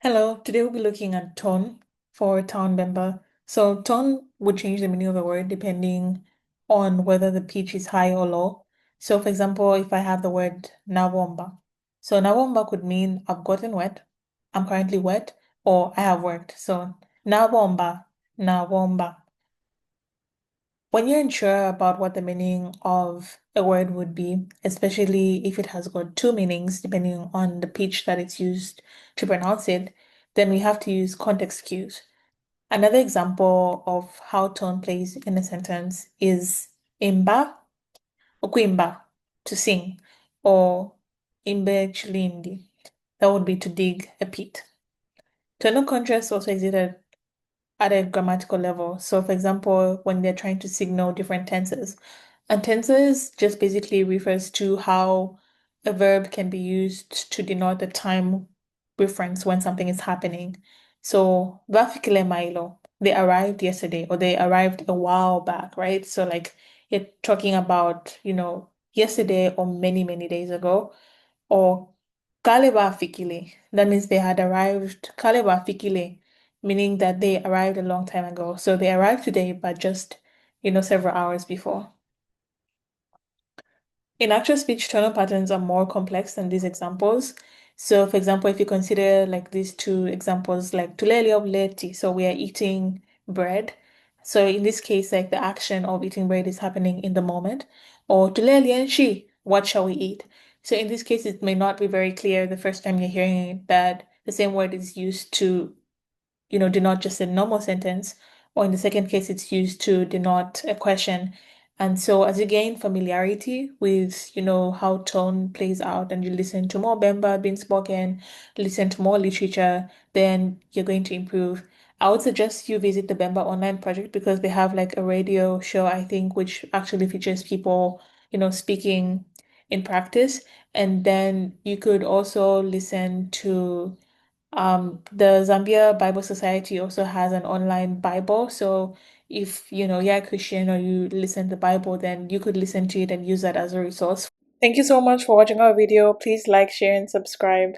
Hello, today we'll be looking at tone for town Bemba. So tone would change the meaning of the word depending on whether the pitch is high or low. So for example, if I have the word nawomba. So nawomba could mean I've gotten wet, I'm currently wet, or I have worked. So nawomba, nawomba. When you're unsure about what the meaning of a word would be, especially if it has got two meanings, depending on the pitch that it's used to pronounce it, then we have to use context cues. Another example of how tone plays in a sentence is imba, okuimba, to sing, or imbe chilindi, that would be to dig a pit. Tonal contrast also exists at a grammatical level. So, for example, when they're trying to signal different tenses, and tenses just basically refers to how a verb can be used to denote the time reference when something is happening. So, vafikile mailo, they arrived yesterday or they arrived a while back, right? So, like you're talking about, yesterday or many, many days ago, or Kaleba Fikile. That means they had arrived Kaleba Fikile, meaning that they arrived a long time ago. So they arrived today, but just, several hours before. In actual speech, tonal patterns are more complex than these examples. So, for example, if you consider like these two examples, like tuleli obleti, so we are eating bread. So in this case, like the action of eating bread is happening in the moment. Or tuleli enshi, what shall we eat? So in this case, it may not be very clear the first time you're hearing it that the same word is used to denote just a normal sentence, or in the second case, it's used to denote a question. And so as you gain familiarity with, how tone plays out and you listen to more Bemba being spoken, listen to more literature, then you're going to improve. I would suggest you visit the Bemba online project because they have like a radio show, I think, which actually features people, speaking in practice. And then you could also listen to the Zambia Bible Society also has an online Bible. So if you're a Christian or you listen to the Bible, then you could listen to it and use that as a resource. Thank you so much for watching our video. Please like, share, and subscribe.